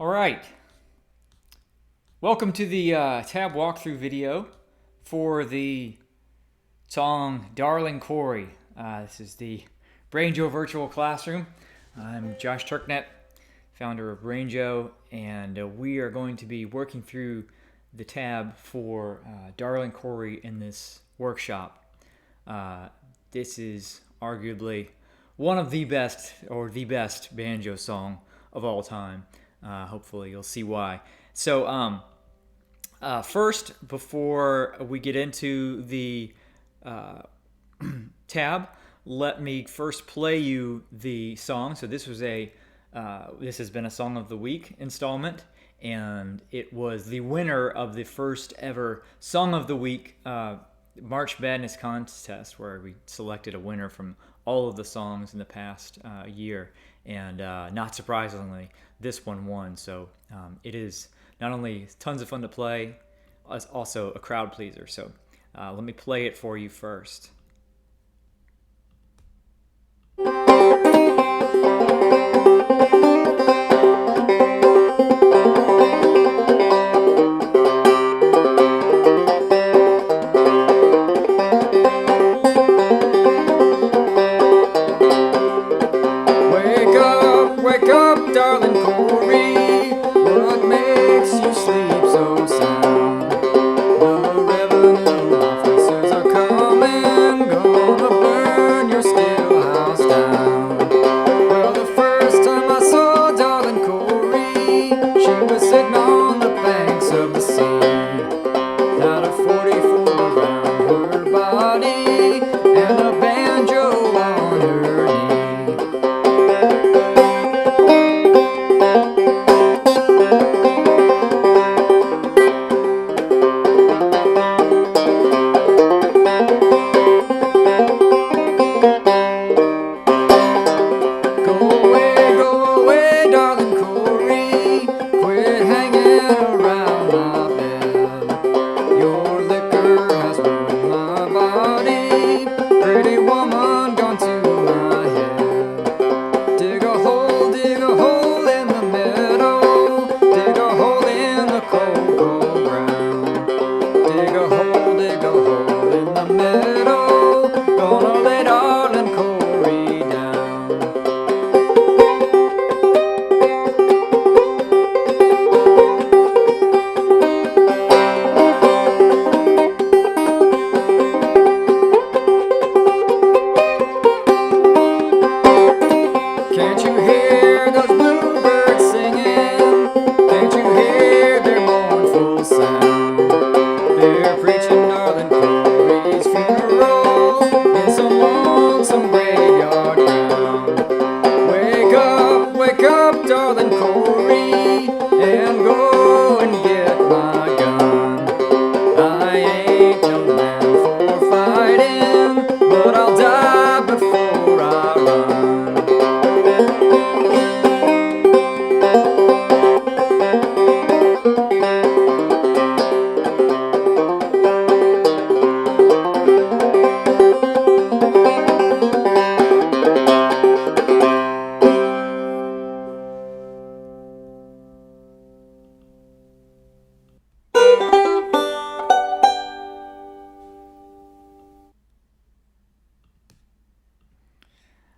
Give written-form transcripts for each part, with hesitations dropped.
All right, welcome to the tab walkthrough video for the song Darling Corey. This is the Banjo Virtual Classroom. I'm Josh Turknet, founder of Banjo, and we are going to be working through the tab for Darling Corey in this workshop. This is arguably one of the best, or the best, banjo song of all time. Hopefully you'll see why. So first, before we get into the tab, let me first play you the song. So this has been a Song of the Week installment, and it was the winner of the first ever Song of the Week March Madness contest, where we selected a winner from all of the songs in the past year, and not surprisingly, this one won. So it is not only tons of fun to play, it's also a crowd pleaser. So let me play it for you first. Wake up, darling Corey, what makes you sleep so sound? The revenue officers are coming, gonna burn your steel house down. Well, the first time I saw darling Corey, she was sitting on the banks of the sea, had a 44 around her body and a banjo on her knee.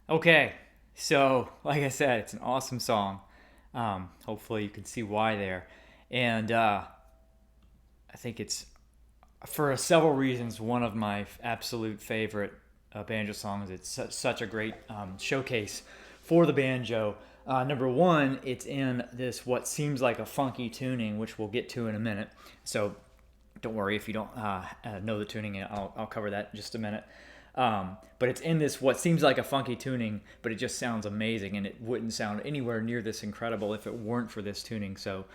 Okay, so like I said, it's an awesome song. Hopefully you can see why there. And I think it's, for several reasons, one of my absolute favorite banjo songs. It's such a great showcase for the banjo. Number one, it's in this what seems like a funky tuning, which we'll get to in a minute. So don't worry if you don't know the tuning. I'll cover that in just a minute. But it's in this what seems like a funky tuning, but it just sounds amazing, and it wouldn't sound anywhere near this incredible if it weren't for this tuning. So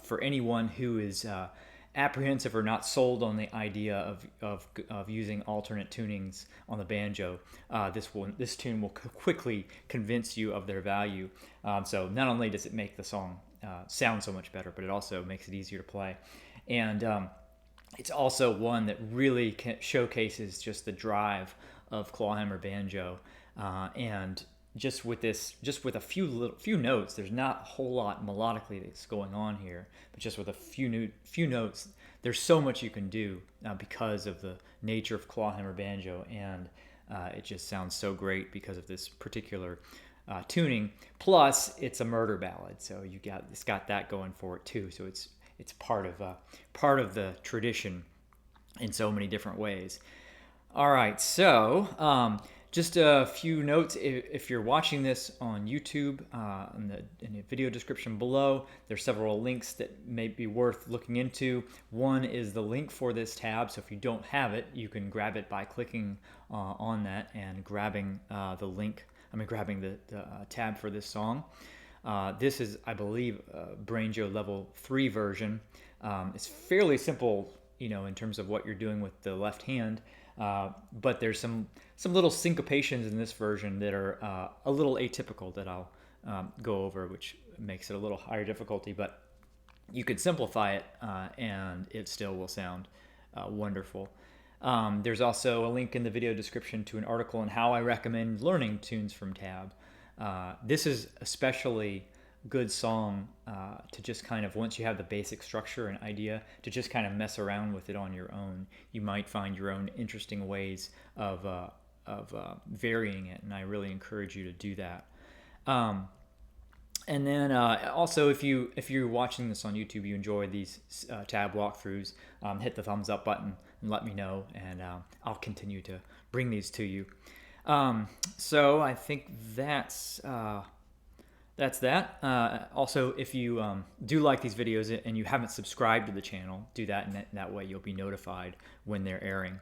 for anyone who is apprehensive or not sold on the idea of using alternate tunings on the banjo, this tune will quickly convince you of their value. So not only does it make the song sound so much better, but it also makes it easier to play. And it's also one that really showcases just the drive of Clawhammer Banjo, and just with a few notes, there's not a whole lot melodically that's going on here, but just with a few notes, there's so much you can do because of the nature of Clawhammer Banjo, and it just sounds so great because of this particular tuning. Plus, it's a murder ballad, so it's got that going for it too. So it's part of the tradition in so many different ways. All right, so just a few notes. If you're watching this on YouTube, in the video description below, there's several links that may be worth looking into. One is the link for this tab, so if you don't have it, you can grab it by clicking on that and grabbing the tab for this song. This is, I believe, Banjo level 3 version. It's fairly simple, in terms of what you're doing with the left hand. But there's some little syncopations in this version that are a little atypical that I'll go over, which makes it a little higher difficulty. But you could simplify it, and it still will sound wonderful. There's also a link in the video description to an article on how I recommend learning tunes from tab. This is especially good song to just kind of, once you have the basic structure and idea, to just kind of mess around with it on your own. You might find your own interesting ways of varying it, and I really encourage you to do that. And then also, if you're watching this on YouTube, you enjoy these tab walkthroughs, hit the thumbs up button and let me know, and I'll continue to bring these to you. So I think that's that. Also, if you do like these videos and you haven't subscribed to the channel, do that, and that way you'll be notified when they're airing.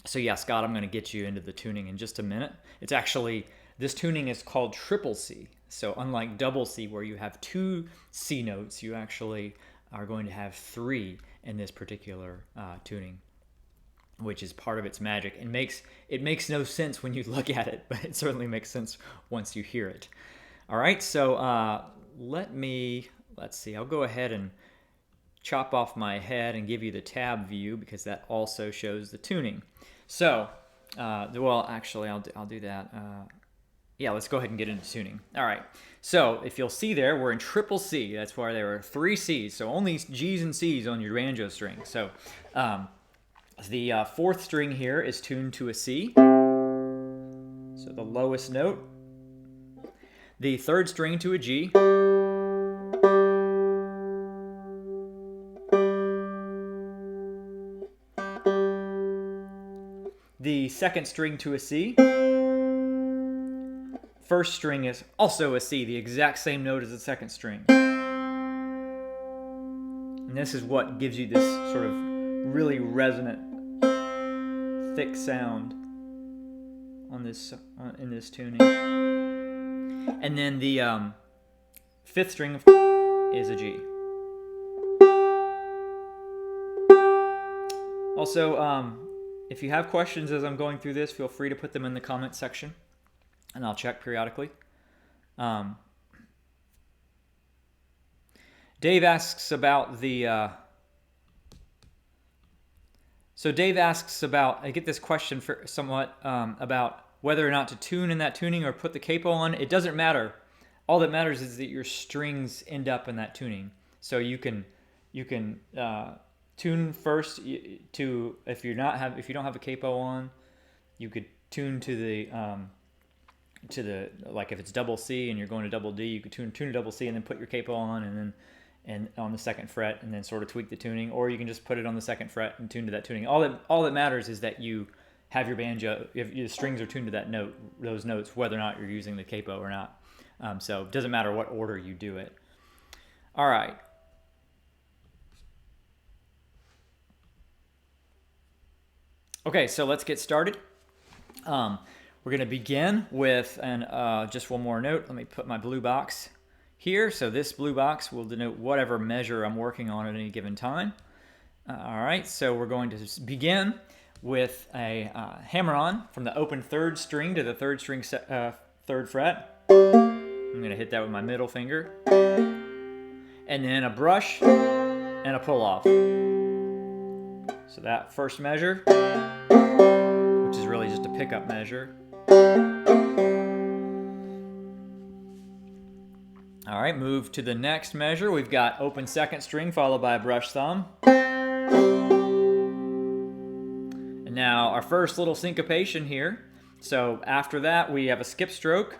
So yeah, Scott, I'm going to get you into the tuning in just a minute. It's actually, this tuning is called triple C. So unlike double C, where you have 2 C notes, you actually are going to have 3 in this particular tuning, which is part of its magic. It makes no sense when you look at it, but it certainly makes sense once you hear it. All right, so let's see. I'll go ahead and chop off my head and give you the tab view, because that also shows the tuning. So, well, actually, I'll do that. Yeah, let's go ahead and get into tuning. All right, so if you'll see there, we're in triple C. That's why there are 3 Cs, so only Gs and Cs on your banjo string. So the 4th string here is tuned to a C, so the lowest note. The 3rd string to a G. The 2nd string to a C. 1st string is also a C, the exact same note as the 2nd string. And this is what gives you this sort of really resonant, thick sound on this in this tuning. And then the 5th string is a G. Also, if you have questions as I'm going through this, feel free to put them in the comment section, and I'll check periodically. Dave asks about the... So Dave asks about, I get this question somewhat about whether or not to tune in that tuning or put the capo on. It doesn't matter. All that matters is that your strings end up in that tuning. So you can tune first to, if you don't have a capo on, you could tune to the like if it's double C and you're going to double D, you could tune to double C and then put your capo on, and on the 2nd fret, and then sort of tweak the tuning, or you can just put it on the 2nd fret and tune to that tuning. All that matters is that you have your banjo, if the strings are tuned to that note, those notes, whether or not you're using the capo or not. So it doesn't matter what order you do it. All right. Okay, so let's get started. We're going to begin with just one more note. Let me put my blue box here. So this blue box will denote whatever measure I'm working on at any given time. All right, so we're going to begin with a hammer-on from the open 3rd string to the 3rd string 3rd fret. I'm going to hit that with my middle finger. And then a brush and a pull-off. So that first measure, which is really just a pickup measure. All right, move to the next measure. We've got open second string followed by a brush thumb. And now our first little syncopation here. So after that, we have a skip stroke.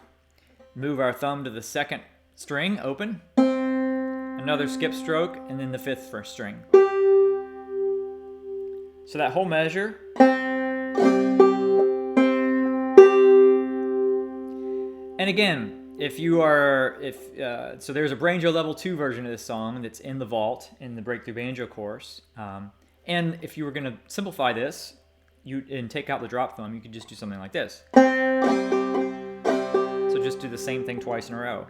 Move our thumb to the second string, open. Another skip stroke, and then the fifth first string. So that whole measure. And again, so there's a Banjo Level 2 version of this song that's in the vault in the Breakthrough Banjo course. And if you were going to simplify this and take out the drop thumb, you could just do something like this. So just do the same thing twice in a row.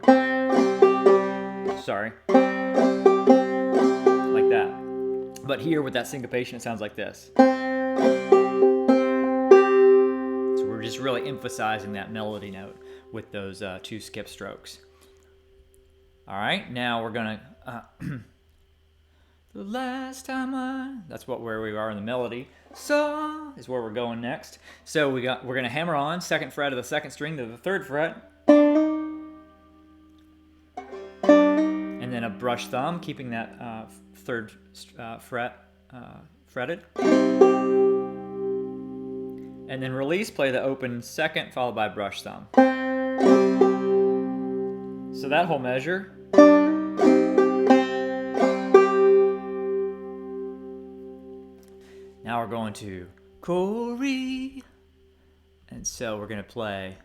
Sorry. Like that. But here with that syncopation, it sounds like this. So we're just really emphasizing that melody note with those two skip strokes. All right, now we're gonna the last time that's where we are in the melody. So is where we're going next. So we're gonna hammer on second fret of the second string to the third fret, and then a brush thumb, keeping that third fret fretted. And then release, play the open second followed by brush thumb. So that whole measure. Now we're going to Corey. And so we're going to play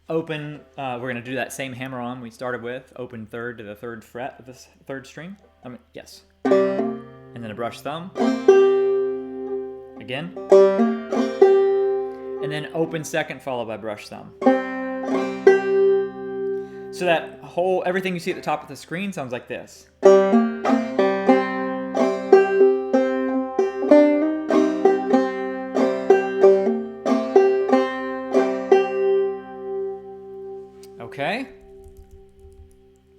open, we're going to do that same hammer on we started with, open third to the third fret of the third string. Yes. And then a brush thumb. Again. And then open second followed by brush thumb. So that whole, everything you see at the top of the screen sounds like this. Okay.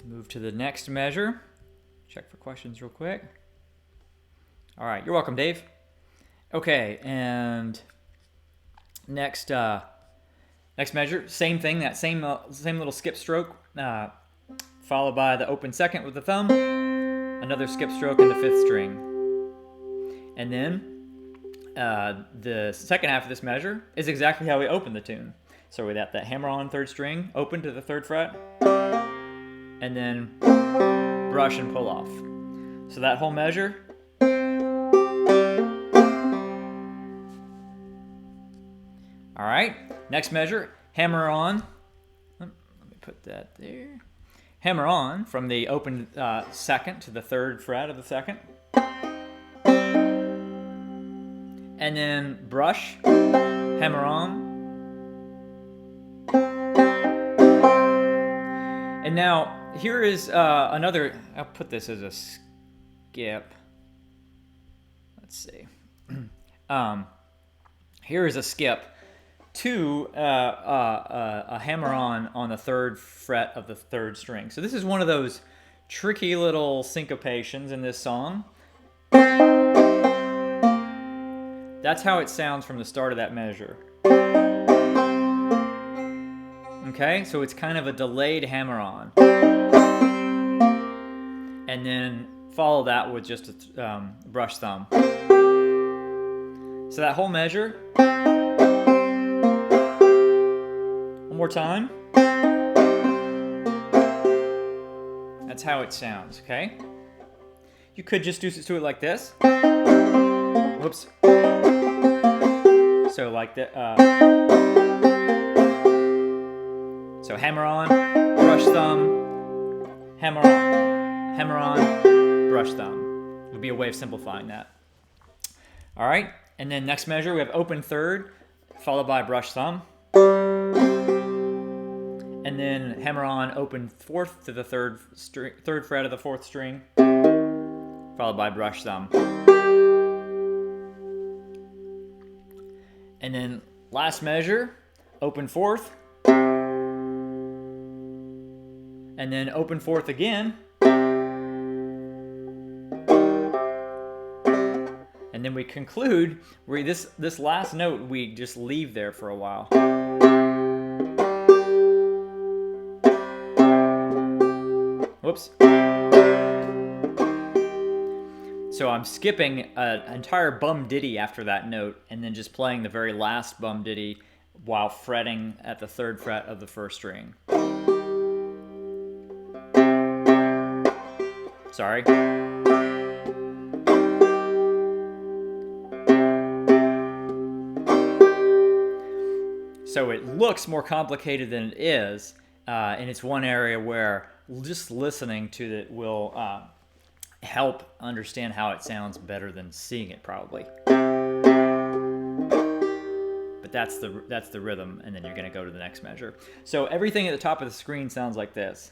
Move to the next measure. Check for questions real quick. All right, you're welcome, Dave. Okay, and next measure, same thing, that same little skip stroke, followed by the open second with the thumb, another skip stroke in the fifth string. And then the second half of this measure is exactly how we open the tune. So we got that hammer on third string, open to the third fret, and then brush and pull off. So that whole measure. All right, next measure, hammer on. Let me put that there. Hammer on from the open second to the third fret of the second. And then brush, hammer on. And now here is another, I'll put this as a skip. Let's see. Here is a skip to a hammer on the third fret of the third string. So this is one of those tricky little syncopations in this song. That's how it sounds from the start of that measure. Okay, so it's kind of a delayed hammer on. And then follow that with just a brush thumb. So that whole measure. One more time. That's how it sounds, okay? You could just do it like this. Whoops. So like that. So hammer on, brush thumb, hammer on, brush thumb. Would be a way of simplifying that. All right, and then next measure we have open third, followed by brush thumb. And then hammer on open fourth to the third fret of the fourth string, followed by brush thumb. And then last measure, open fourth, and then open fourth again, and then we conclude where this last note we just leave there for a while. Whoops. So I'm skipping an entire bum ditty after that note and then just playing the very last bum ditty while fretting at the 3rd fret of the 1st string. Sorry. So it looks more complicated than it is, and it's one area where just listening to it will help understand how it sounds better than seeing it, probably. But that's the rhythm, and then you're going to go to the next measure. So everything at the top of the screen sounds like this.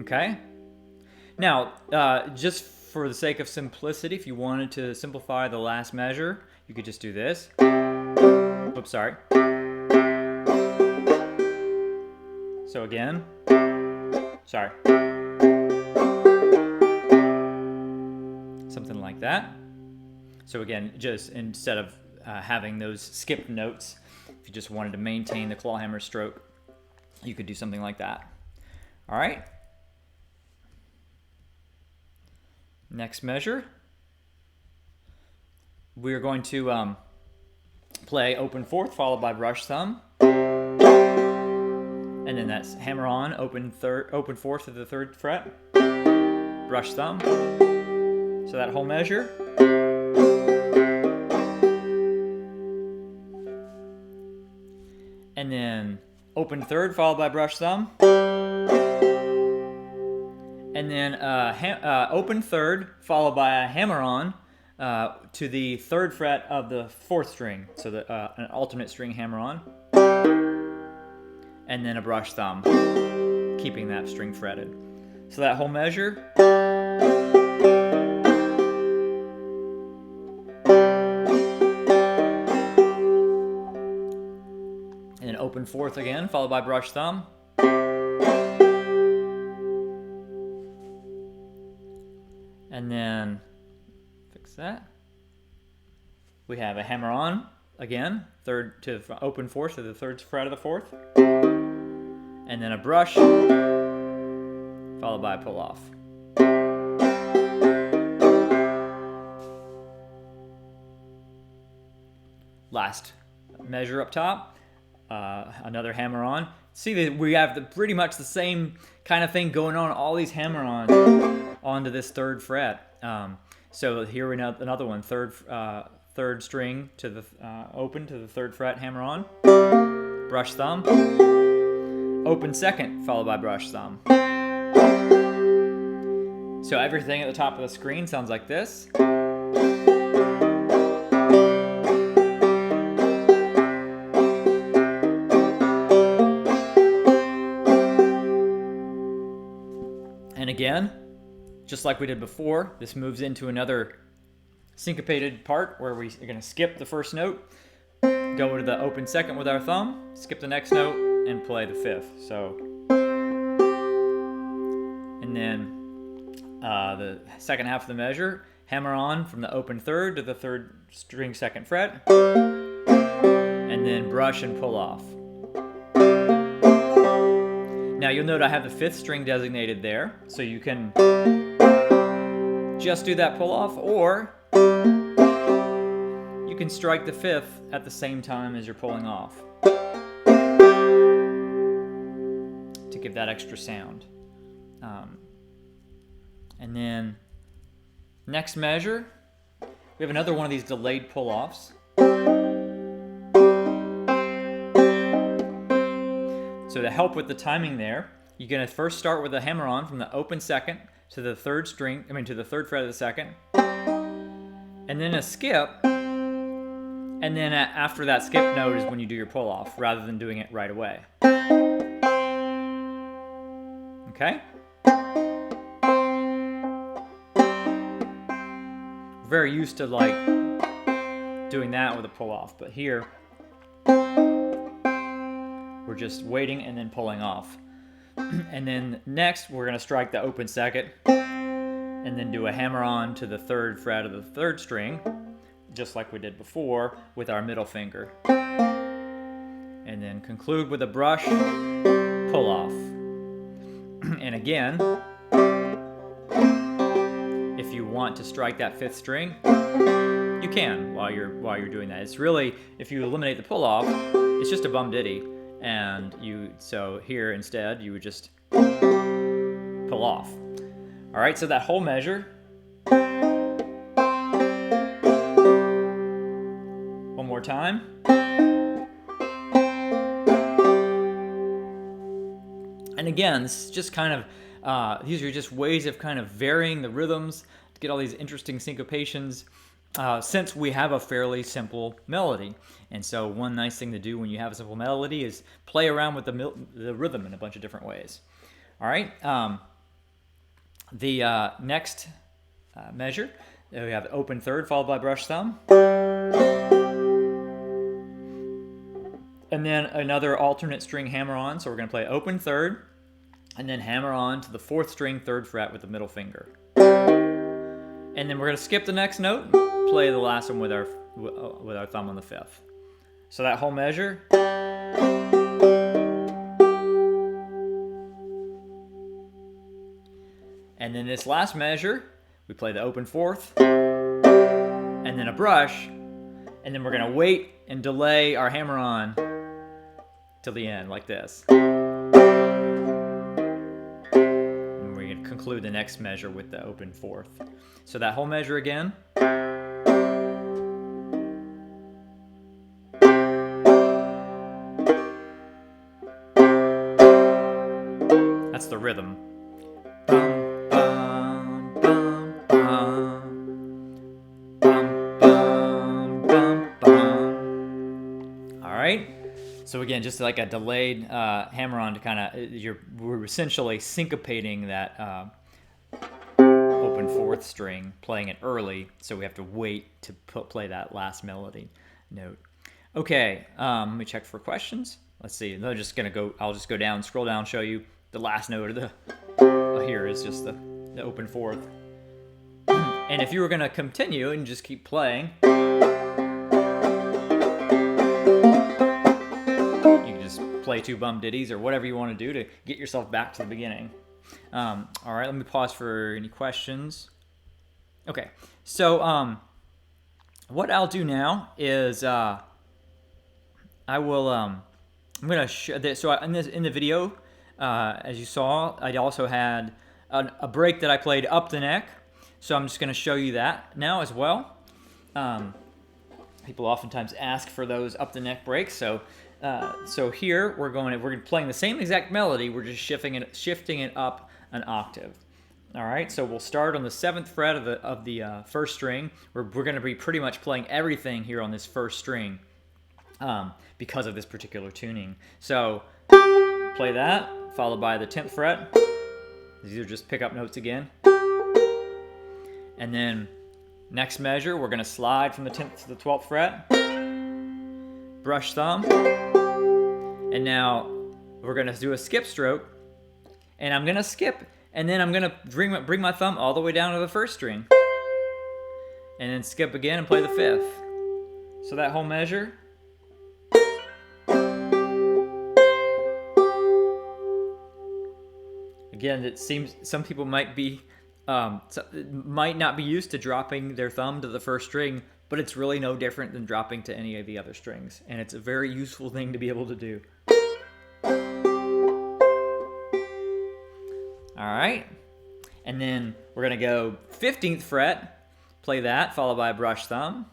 Okay? Now, just for the sake of simplicity, if you wanted to simplify the last measure, you could just do this. Oops, sorry. So again. Sorry. Something like that. So again, just instead of having those skipped notes, if you just wanted to maintain the clawhammer stroke, you could do something like that. All right? Next measure, we're going to play open 4th followed by brush thumb, and then that's hammer on, open 4th to the 3rd fret, brush thumb. So that whole measure. And then open 3rd followed by brush thumb. And then open 3rd followed by a hammer on to the 3rd fret of the 4th string. So an alternate string hammer on. And then a brush thumb, keeping that string fretted. So that whole measure. And then open 4th again, followed by brush thumb. And then, fix that. We have a hammer on, again, open 4th to the 3rd fret of the 4th. And then a brush, followed by a pull off. Last measure up top, another hammer on. See that we have pretty much the same kind of thing going on, all these hammer ons onto this 3rd fret. So here we have another one, 3rd string to the open to the 3rd fret, hammer on, brush thumb, open 2nd followed by brush thumb. So everything at the top of the screen sounds like this. And again, just like we did before, this moves into another syncopated part where we are going to skip the 1st note, go to the open 2nd with our thumb, skip the next note, and play the 5th. So, and then the 2nd half of the measure, hammer on from the open 3rd to the 3rd string 2nd fret, and then brush and pull off. Now you'll note I have the 5th string designated there, so you can just do that pull off, or you can strike the 5th at the same time as you're pulling off to give that extra sound. And then next measure, we have another one of these delayed pull offs. So to help with the timing there, you're going to first start with a hammer on from the open 2nd to the 3rd string, to the 3rd fret of the 2nd, and then a skip, and then after that skip note is when you do your pull off, rather than doing it right away. Okay? Very used to like doing that with a pull off, but here we're just waiting and then pulling off. And then next we're going to strike the open 2nd, and then do a hammer-on to the 3rd fret of the 3rd string, just like we did before with our middle finger. And then conclude with a brush pull-off. And again, if you want to strike that 5th string, you can while you're doing that. It's really, if you eliminate the pull-off, it's just a bum ditty. And so here instead, you would just pull off. All right, so that whole measure. One more time. And again, this is just kind of, these are just ways of kind of varying the rhythms to get all these interesting syncopations. Since we have a fairly simple melody. And so one nice thing to do when you have a simple melody is play around with the rhythm in a bunch of different ways. All right, the next measure, we have open 3rd followed by brush thumb. And then another alternate string hammer on, so we're going to play open 3rd, and then hammer on to the 4th string 3rd fret with the middle finger. And then we're going to skip the next note, play the last one with our thumb on the 5th. So that whole measure. And then this last measure, we play the open 4th, and then a brush, and then we're going to wait and delay our hammer on till the end, like this. And we're going to conclude the next measure with the open 4th. So that whole measure again. That's the rhythm. Bum, bum, bum, bum. Bum, bum, bum, bum. All right. So again, just like a delayed hammer-on to kind of, we're essentially syncopating that open 4th string, playing it early, so we have to wait to play that last melody note. Okay, let me check for questions. Let's see. I'll just go down, scroll down, show you the last note of the. Here is just the open 4th. And if you were going to continue and just keep playing, you can just play 2 bum ditties or whatever you want to do to get yourself back to the beginning. All right, let me pause for any questions. Okay, so what I'll do now is I will I'm gonna show this. So in the video, as you saw, I also had a break that I played up the neck. So I'm just gonna show you that now as well. People oftentimes ask for those up the neck breaks. So here we're playing the same exact melody. We're just shifting it up an octave. All right. So we'll start on the 7th fret of the 1st string. We're going to be pretty much playing everything here on this 1st string because of this particular tuning. So play that, followed by the 10th fret. These are just pickup notes again. And then next measure, we're going to slide from the 10th to the 12th fret. Brush thumb. And now we're going to do a skip stroke. And I'm going to skip, and then I'm going to bring my thumb all the way down to the 1st string. And then skip again and play the 5th. So that whole measure. Again, it seems some people might not be used to dropping their thumb to the 1st string, but it's really no different than dropping to any of the other strings. And it's a very useful thing to be able to do. All right. And then we're going to go 15th fret, play that, followed by a brush thumb.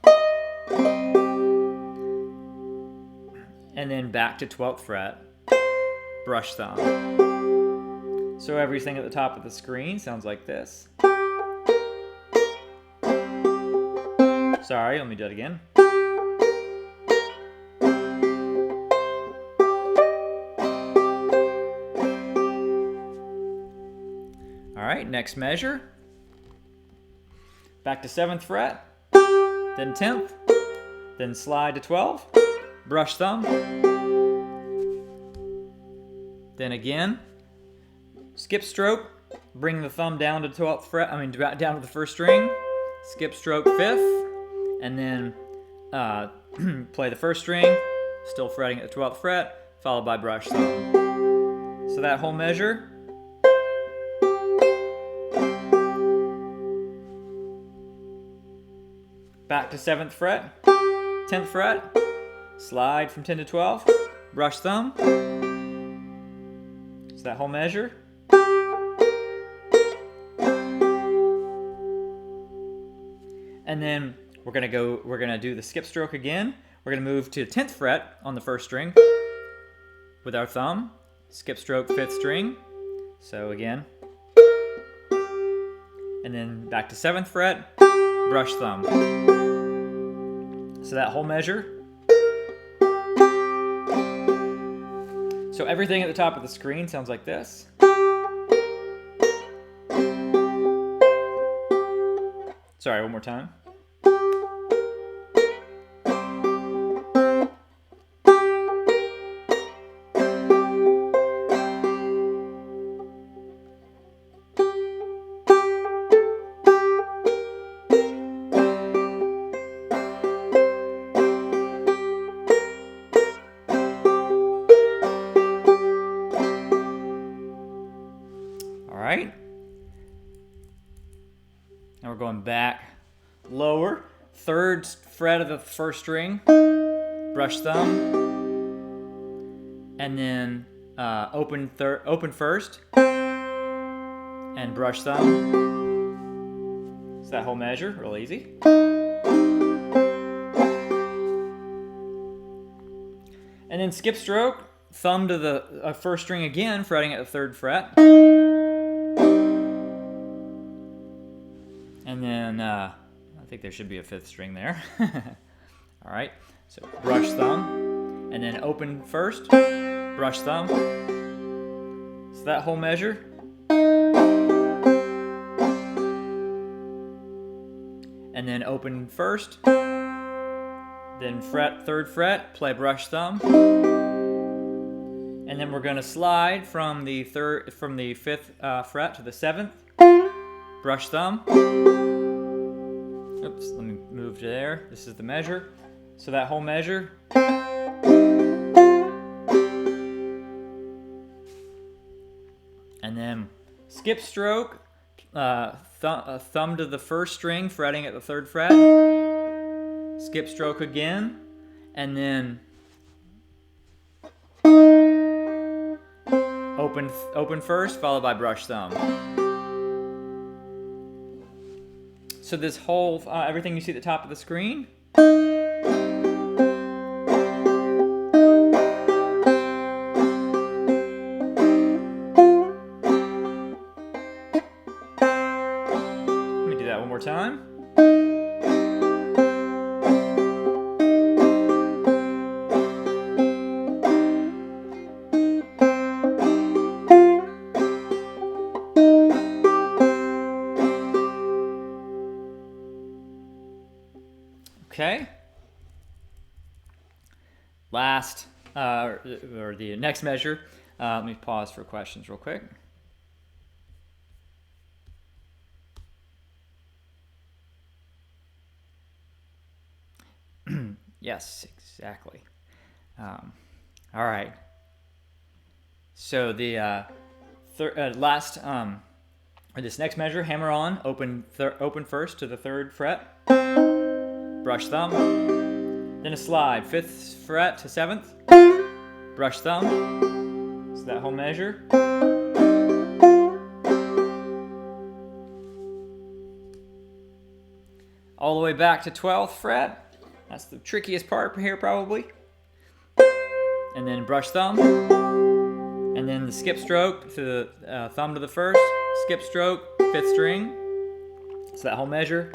And then back to 12th fret, brush thumb. So everything at the top of the screen sounds like this. Sorry, let me do it again. All right, next measure. Back to 7th fret, then 10th, then slide to 12, brush thumb, then again, skip stroke, bring the thumb down to 12th fret, down to the first string, skip stroke 5th, and then play the first string, still fretting at the 12th fret, followed by brush thumb. So that whole measure. Back to 7th fret, 10th fret, slide from 10 to 12, brush thumb. So that whole measure. And then we're gonna do the skip stroke again. We're gonna move to 10th fret on the first string with our thumb, skip stroke 5th string. So again. And then back to 7th fret, brush thumb. So that whole measure. So everything at the top of the screen sounds like this. Sorry, one more time. Alright. Now we're going back lower, 3rd fret of the first string, brush thumb, and then open first, and brush thumb. It's that whole measure, real easy. And then skip stroke, thumb to the first string again, fretting at the 3rd fret. And then, I think there should be a 5th string there. All right, so brush thumb, and then open first, brush thumb. So that whole measure. And then open first, then fret 3rd fret, play brush thumb. And then we're gonna slide from the 5th fret to the 7th, brush thumb. Oops, let me move to there. This is the measure. So that whole measure. And then skip stroke, thumb to the first string, fretting at the 3rd fret. Skip stroke again, and then open first, followed by brush thumb. So this whole, everything you see at the top of the screen. Let me do that one more time. Okay. Last, or the next measure. Let me pause for questions real quick. Yes, exactly. All right. So the last, or this next measure, hammer on, open first to the 3rd fret. Brush thumb, then a slide, 5th fret to 7th, brush thumb, so that whole measure. All the way back to 12th fret, that's the trickiest part here probably. And then brush thumb, and then the skip stroke to the thumb to the first, skip stroke, 5th string, so that whole measure.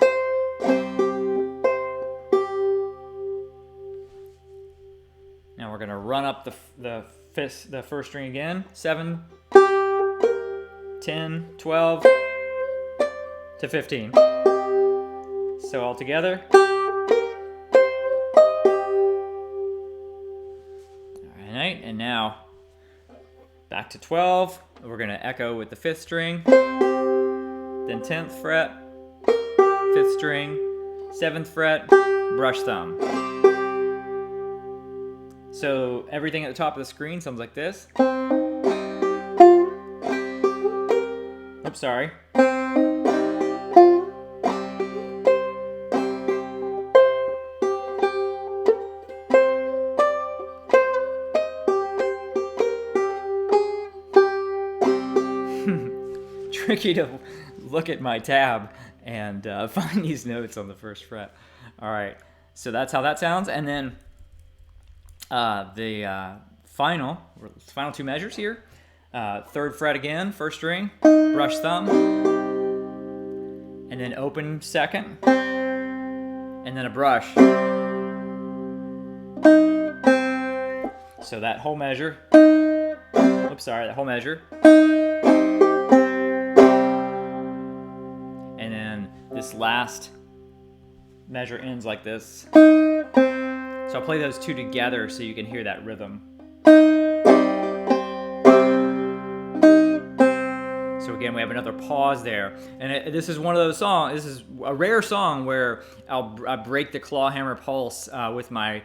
Now we're gonna run up the first string again. 7, 10, 12 to 15. So all together. All right, and now back to 12. we're going to echo with the 5th string, then 10th fret, 5th string, 7th fret, brush thumb. So everything at the top of the screen sounds like this. Oops, sorry. Tricky to look at my tab and find these notes on the 1st fret. All right, so that's how that sounds. And then the final 2 measures here. 3rd fret again, 1st string, brush thumb, and then open 2nd, and then a brush. So that whole measure. Oops, sorry, that whole measure. And then this last measure ends like this. So I'll play those 2 together so you can hear that rhythm. So again, we have another pause there. And this is one of those songs, this is a rare song where I break the clawhammer pulse with my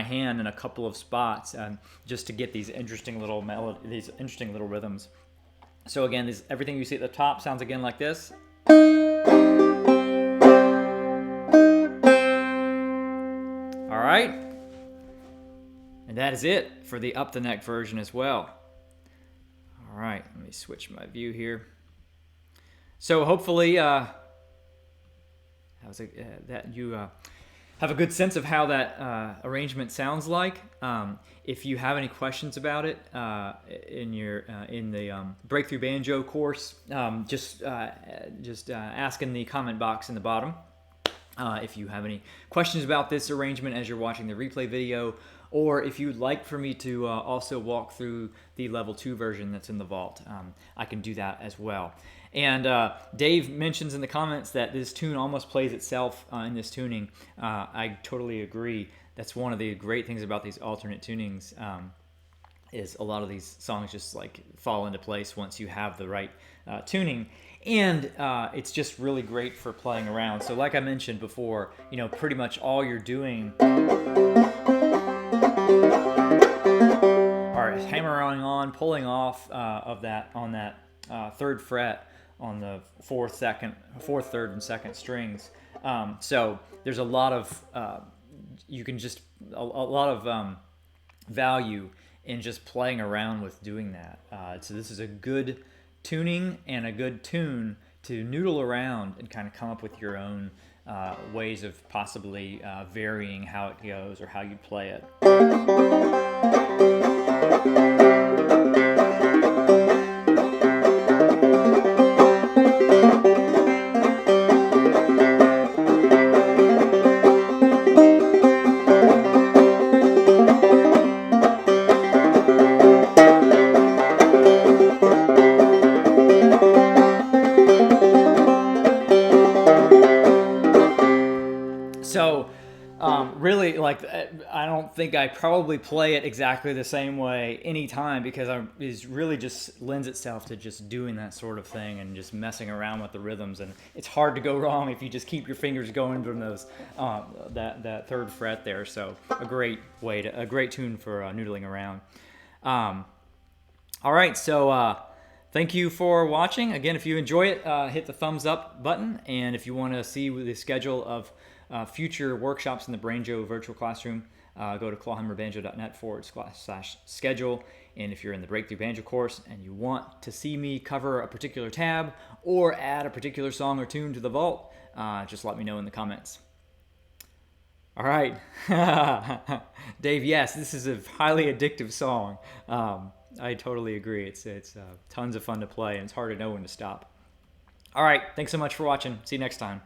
hand in a couple of spots just to get these interesting little these interesting little rhythms. So again, everything you see at the top sounds again like this. All right, and that is it for the up the neck version as well. All right, let me switch my view here. So hopefully that you have a good sense of how that arrangement sounds like. If you have any questions about it in the Breakthrough Banjo course, just ask in the comment box in the bottom. If you have any questions about this arrangement as you're watching the replay video, or if you'd like for me to also walk through the level 2 version that's in the vault, I can do that as well. And Dave mentions in the comments that this tune almost plays itself in this tuning. I totally agree. That's one of the great things about these alternate tunings, is a lot of these songs just like fall into place once you have the right tuning. And it's just really great for playing around. So like I mentioned before, pretty much all you're doing are hammering on, pulling off of that on that 3rd fret on the 4th, 3rd, and 2nd strings. So there's a lot of you can just a lot of value in just playing around with doing that. So this is a good tuning and a good tune to noodle around and kind of come up with your own ways of possibly varying how it goes or how you play it. So really, like, I don't think I probably play it exactly the same way anytime, because it really just lends itself to just doing that sort of thing and just messing around with the rhythms. And it's hard to go wrong if you just keep your fingers going from those that 3rd fret there. So a great tune for noodling around. All right, so thank you for watching. Again, if you enjoy it, hit the thumbs up button, and if you want to see the schedule of future workshops in the Banjo Virtual Classroom, go to clawhammerbanjo.net/schedule. And if you're in the Breakthrough Banjo course and you want to see me cover a particular tab or add a particular song or tune to the vault, just let me know in the comments. All right. Dave, yes, this is a highly addictive song. I totally agree. It's tons of fun to play, and it's hard to know when to stop. All right. Thanks so much for watching. See you next time.